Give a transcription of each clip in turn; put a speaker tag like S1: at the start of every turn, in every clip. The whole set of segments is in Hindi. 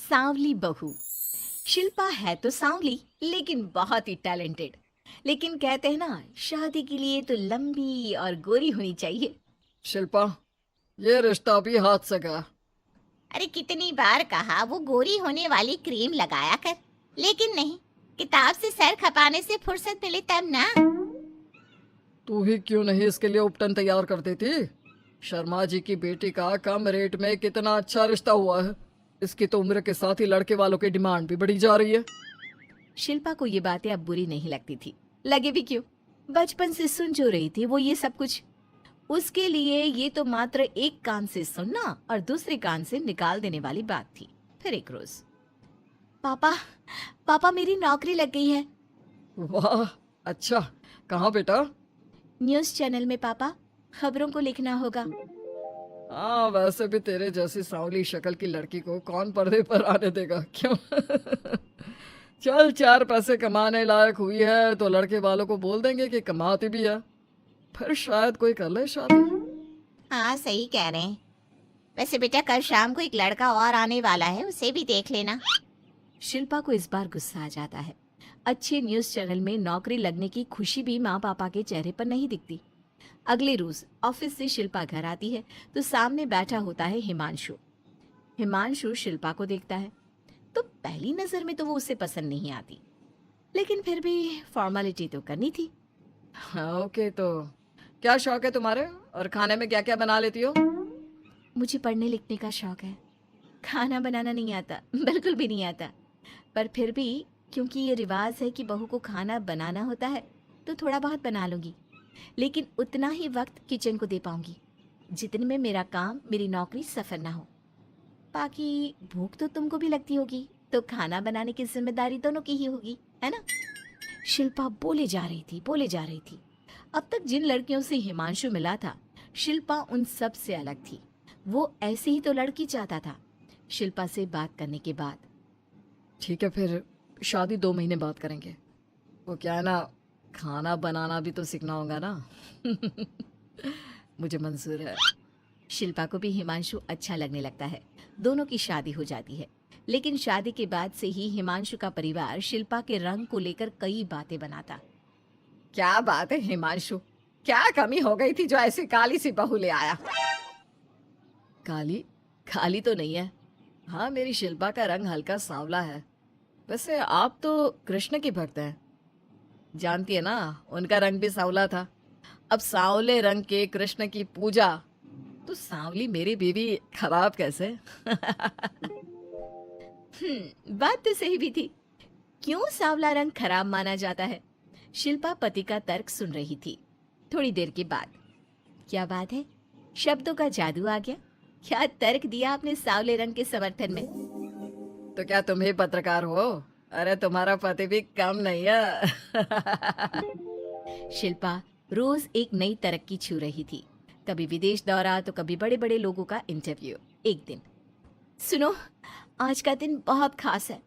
S1: सांवली बहू। शिल्पा है तो सांवली लेकिन बहुत ही टैलेंटेड। लेकिन कहते हैं ना, शादी के लिए तो लंबी और गोरी होनी चाहिए।
S2: शिल्पा, ये रिश्ता भी हाथ से गया।
S3: अरे कितनी बार कहा वो गोरी होने वाली क्रीम लगाया कर, लेकिन नहीं, किताब से सर खपाने से फुर्सत मिले तब ना।
S2: तू ही क्यों नहीं इसके लिए उपटन तैयार कर देती? शर्मा जी की बेटी का कम रेट में कितना अच्छा रिश्ता हुआ है। इसकी तो उम्र के साथ ही लड़के वालों की डिमांड भी बढ़ी जा रही है।
S1: शिल्पा को ये बातें अब बुरी नहीं लगती थी। लगे भी क्यों, बचपन से सुन जो रही थी वो ये सब कुछ। उसके लिए ये तो मात्र एक कान से सुनना और दूसरे कान से निकाल देने वाली बात थी। फिर एक रोज, पापा पापा मेरी नौकरी लग गई है।
S2: वाह, अच्छा। कहाँ बेटा?
S1: न्यूज़ चैनल में पापा, खबरों को लिखना होगा।
S2: हाँ, वैसे भी तेरे जैसी सांवली शक्ल की लड़की को कौन पर्दे पर आने देगा, क्यों? चल, 4 पैसे कमाने लायक हुई है तो लड़के वालों को बोल देंगे कि कमाती भी है। फिर शायद कोई कर ले शादी।
S3: हाँ सही कह रहे हैं। वैसे बेटा कल शाम को एक लड़का और आने वाला है, उसे भी देख लेना।
S1: शिल्पा को इस बार गुस्सा आ जाता है। अच्छे न्यूज़ चैनल में नौकरी लगने की खुशी भी माँ पापा के चेहरे पर नहीं दिखती। अगले रोज ऑफिस से शिल्पा घर आती है तो सामने बैठा होता है हिमांशु। हिमांशु शिल्पा को देखता है तो पहली नजर में तो वो उसे पसंद नहीं आती, लेकिन फिर भी फॉर्मेलिटी तो करनी थी।
S2: हाँ, ओके, तो क्या शौक है तुम्हारे और खाने में क्या क्या बना लेती हो?
S1: मुझे पढ़ने लिखने का शौक है। खाना बनाना नहीं आता, बिल्कुल भी नहीं आता। पर फिर भी क्योंकि ये रिवाज है कि बहू को खाना बनाना होता है तो थोड़ा बहुत बना लूंगी, लेकिन उतना ही वक्त किचन को दे पाऊंगी जितने में मेरा काम, मेरी नौकरी सफर ना हो। बाकी भूख तो तुमको भी लगती होगी, तो खाना बनाने की जिम्मेदारी दोनों की ही होगी, है ना? शिल्पा बोले जा रही थी, बोले जा रही थी। अब तक जिन लड़कियों से हिमांशु मिला था, शिल्पा उन सब से अलग थी। वो ऐसी ही तो लड़की चाहता था। शिल्पा से बात करने के बाद,
S2: ठीक है, फिर शादी 2 महीने बाद करेंगे। वो क्या है ना, खाना बनाना भी तो सीखना होगा ना। मुझे मंजूर है।
S1: शिल्पा को भी हिमांशु अच्छा लगने लगता है। दोनों की शादी हो जाती है, लेकिन शादी के बाद से ही हिमांशु का परिवार शिल्पा के रंग को लेकर कई बातें बनाता।
S2: क्या बात है हिमांशु, क्या कमी हो गई थी जो ऐसी काली सी बहू ले आया? काली? काली तो नहीं है। हाँ, मेरी शिल्पा का रंग हल्का सांवला है। वैसे आप तो कृष्ण की भक्त हैं, जानती है ना, उनका रंग भी सांवला था। अब सांवले रंग के कृष्ण की पूजा, तो सांवली मेरी बीवी खराब कैसे?
S1: बात तो सही भी थी। क्यों सांवला रंग खराब माना जाता है? शिल्पा पति का तर्क सुन रही थी। थोड़ी देर के बाद, क्या बात है, शब्दों का जादू आ गया। क्या तर्क दिया आपने सांवले रंग के समर्थन में?
S2: तो क्या तुम ही पत्रकार हो? अरे तुम्हारा पति भी कम नहीं है।
S1: शिल्पा रोज एक नई तरक्की छू रही थी। कभी विदेश दौरा तो कभी बड़े बड़े लोगों का इंटरव्यू। एक दिन, सुनो, आज का दिन बहुत खास है।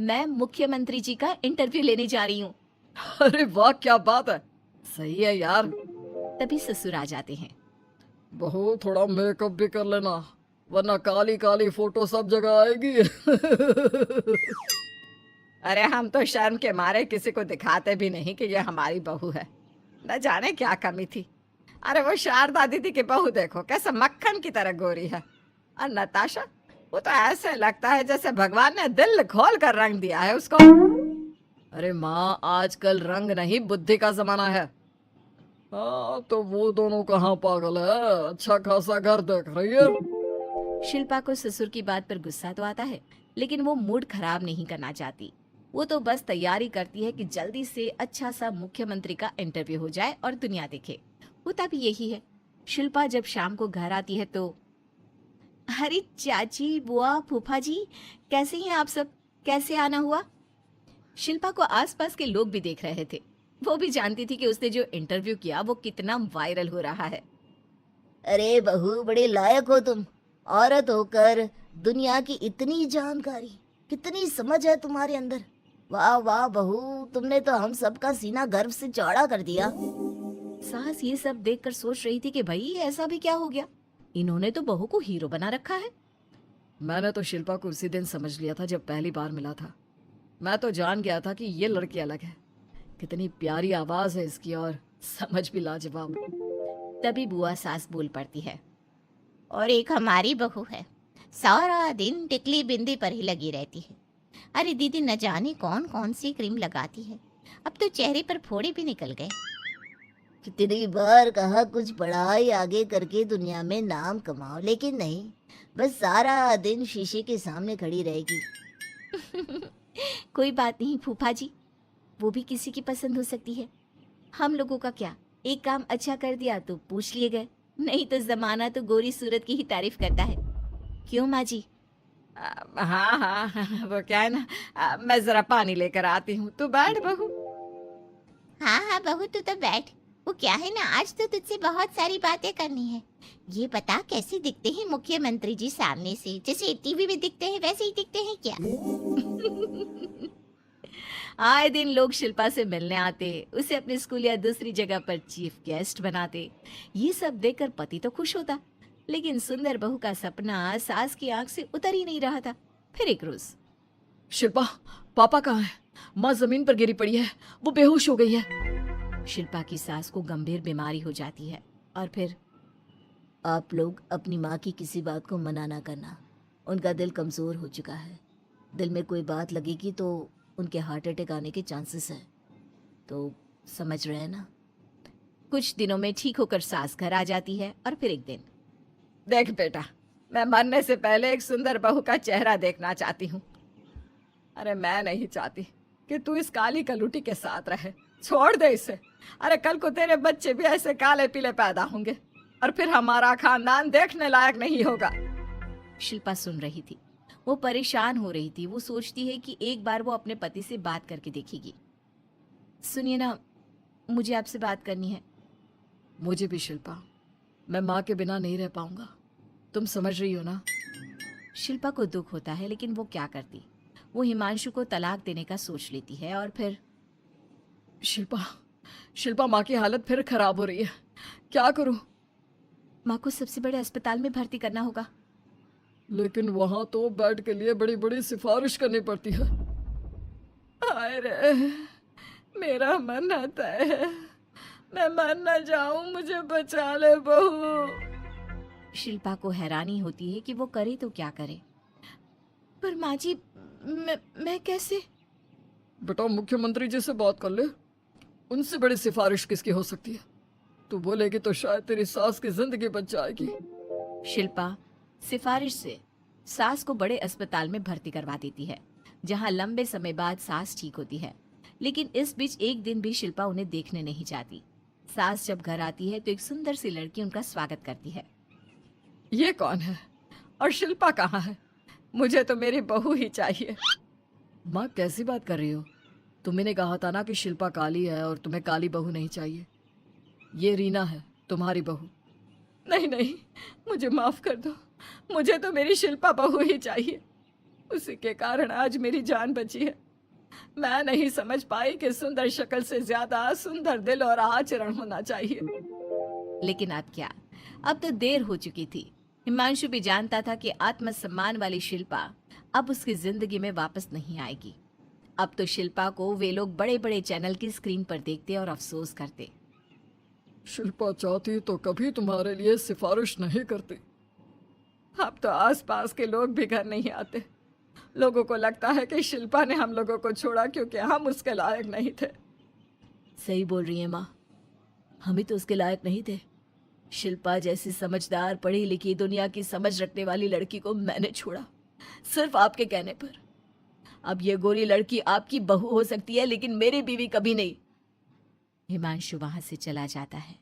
S1: मैं मुख्यमंत्री जी का इंटरव्यू लेने जा रही हूँ।
S2: अरे वाह, क्या बात है, सही है यार।
S1: तभी ससुर आ जाते हैं।
S2: बहू, थोड़ा मेकअप भी कर लेना, वरना काली काली फोटो सब जगह आएगी। अरे हम तो शर्म के मारे किसी को दिखाते भी नहीं कि ये हमारी बहू है। न जाने क्या कमी थी। अरे वो शारदा दीदी की बहू देखो, कैसे मक्खन की तरह गोरी है। और नताशा, वो तो ऐसे लगता है जैसे भगवान ने दिल खोल कर रंग दिया है उसको। अरे माँ, आजकल रंग नहीं बुद्धि का जमाना है। हाँ, तो वो दोनों कहाँ पागल है, अच्छा खासा घर देख रही है।
S1: शिल्पा को ससुर की बात पर गुस्सा तो आता है, लेकिन वो मूड खराब नहीं करना चाहती। वो तो बस तैयारी करती है कि जल्दी से अच्छा सा मुख्यमंत्री का इंटरव्यू हो जाए और दुनिया देखे। होता भी यही है। शिल्पा जब शाम को घर आती है तो, अरे चाची, बुआ, फूफा जी, कैसे हैं आप सब? कैसे आना हुआ? शिल्पा को आसपास के लोग भी देख रहे थे। वो भी जानती थी कि उसने जो इंटरव्यू किया वो कितना वायरल हो रहा है।
S4: अरे बहू, बड़े लायक हो तुम। औरत होकर दुनिया की इतनी जानकारी, कितनी समझ है तुम्हारे अंदर। वाह वाह बहू, तुमने तो हम सबका सीना गर्व से चौड़ा कर दिया।
S1: सास ये सब देखकर सोच रही थी कि भाई ऐसा भी क्या हो गया, इन्होंने तो बहू को हीरो बना रखा है।
S2: मैंने तो शिल्पा को उसी दिन समझ लिया था जब पहली बार मिला था। मैं तो जान गया था कि ये लड़की अलग है। कितनी प्यारी आवाज है इसकी और समझ भी लाजवाब।
S1: तभी बुआ सास बोल पड़ती है।
S3: और एक हमारी बहू है, सारा दिन टिकली बिंदी पर ही लगी रहती है। अरे दीदी, न जाने कौन कौन सी क्रीम लगाती है, अब तो चेहरे पर फोड़े भी निकल गए।
S4: कितनी बार कहा कुछ पढ़ाई आगे करके दुनिया में नाम कमाओ, लेकिन नहीं, बस सारा दिन शीशे के सामने खड़ी रहेगी।
S1: कोई बात नहीं फूफा जी, वो भी किसी की पसंद हो सकती है। हम लोगों का क्या, एक काम अच्छा कर दिया तो पूछ लिए गए, नहीं तो जमाना तो गोरी सूरत की ही तारीफ करता है। क्यों माँ जी?
S2: हाँ हाँ, वो क्या है ना, मैं जरा पानी लेकर आती हूँ, तू बैठ बहू।
S3: हाँ हाँ बहू, तू तो बैठ। वो क्या है ना, आज तो तुझसे बहुत सारी बातें करनी है। ये बता, कैसे दिखते हैं मुख्यमंत्री जी सामने से? जैसे टीवी में दिखते हैं वैसे ही दिखते हैं क्या?
S1: आए दिन लोग शिल्पा से मिलने आते, उसे अपने स्कूल या दूसरी जगह पर चीफ गेस्ट बनाते। ये सब देखकर पति तो खुश होता, लेकिन सुंदर बहू का सपना सास की आंख से उतर ही नहीं रहा था। फिर एक रोज
S2: शिल्पा, पापा कहाँ है? माँ जमीन पर गिरी पड़ी है, वो बेहोश हो गई है।
S1: शिल्पा की सास को गंभीर बीमारी हो जाती है और फिर
S4: आप लोग अपनी माँ की किसी बात को मना ना करना, उनका दिल कमज़ोर हो चुका है। दिल में कोई बात लगेगी तो उनके हार्ट अटैक आने के चांसेस हैं, तो समझ रहे हैं ना।
S1: कुछ दिनों में ठीक होकर सास घर आ जाती है और फिर एक दिन,
S2: देख बेटा, मैं मरने से पहले एक सुंदर बहू का चेहरा देखना चाहती हूँ। अरे मैं नहीं चाहती कि तू इस काली कलूटी के साथ रहे, छोड़ दे इसे। अरे कल को तेरे बच्चे भी ऐसे काले पीले पैदा होंगे और फिर हमारा खानदान देखने लायक नहीं होगा।
S1: शिल्पा सुन रही थी, वो परेशान हो रही थी। वो सोचती है कि एक बार वो अपने पति से बात करके देखेगी। सुनिए ना, मुझे आपसे बात करनी है।
S2: मुझे भी शिल्पा, मैं माँ के बिना नहीं रह पाऊंगा, तुम समझ रही हो ना।
S1: शिल्पा को दुख होता है, लेकिन वो क्या करती। वो हिमांशु को तलाक देने का सोच लेती है और फिर
S2: शिल्पा, माँ की हालत फिर खराब हो रही है, क्या करूं?
S1: माँ को सबसे बड़े अस्पताल में भर्ती करना होगा।
S2: लेकिन वहां तो बेड के लिए बड़ी बड़ी सिफारिश करनी पड़ती है। अरे मेरा मन आता है, मैं मर न जाऊं, मुझे बचा ले बहू।
S1: शिल्पा को हैरानी होती है कि वो करे तो क्या करे। पर माँ जी, मैं कैसे?
S2: बेटा, मुख्यमंत्री जी से बात कर ले, उनसे बड़ी सिफारिश किसकी हो सकती है? तू बोलेगी तो शायद तेरी सास की जिंदगी बच जाएगी।
S1: शिल्पा सिफारिश से सास को बड़े अस्पताल में भर्ती करवा देती है, जहां लंबे समय बाद सास ठीक होती है। लेकिन इस बीच एक दिन भी शिल्पा उन्हें देखने नहीं जाती। सास जब घर आती है तो एक सुंदर सी लड़की उनका स्वागत करती है।
S2: ये कौन है और शिल्पा कहाँ है? मुझे तो मेरी बहू ही चाहिए। माँ, कैसी बात कर रही हो? तुमने कहा था ना कि शिल्पा काली है और तुम्हें काली बहू नहीं चाहिए। ये रीना है, तुम्हारी बहू। नहीं नहीं, मुझे माफ कर दो, मुझे तो मेरी शिल्पा बहू ही चाहिए। उसी के कारण आज मेरी जान बची है। मैं नहीं समझ पाई कि सुंदर शक्ल से ज्यादा सुंदर दिल और आचरण होना चाहिए।
S1: लेकिन अब क्या, अब तो देर हो चुकी थी। हिमांशु भी जानता था कि आत्मसम्मान वाली शिल्पा अब उसकी जिंदगी में वापस नहीं आएगी। अब तो शिल्पा को वे लोग बड़े बड़े चैनल की स्क्रीन पर देखते और अफसोस करते।
S2: शिल्पा चाहती तो कभी तुम्हारे लिए सिफारिश नहीं करती। अब तो आसपास के लोग भी घर नहीं आते। लोगों को लगता है कि शिल्पा ने हम लोगों को छोड़ा क्योंकि हम उसके लायक नहीं थे।
S1: सही बोल रही है माँ, हम ही तो उसके लायक नहीं थे। शिल्पा जैसी समझदार, पढ़ी लिखी, दुनिया की समझ रखने वाली लड़की को मैंने छोड़ा, सिर्फ आपके कहने पर। अब ये गोरी लड़की आपकी बहू हो सकती है, लेकिन मेरी बीवी कभी नहीं। हिमांशु वहां से चला जाता है।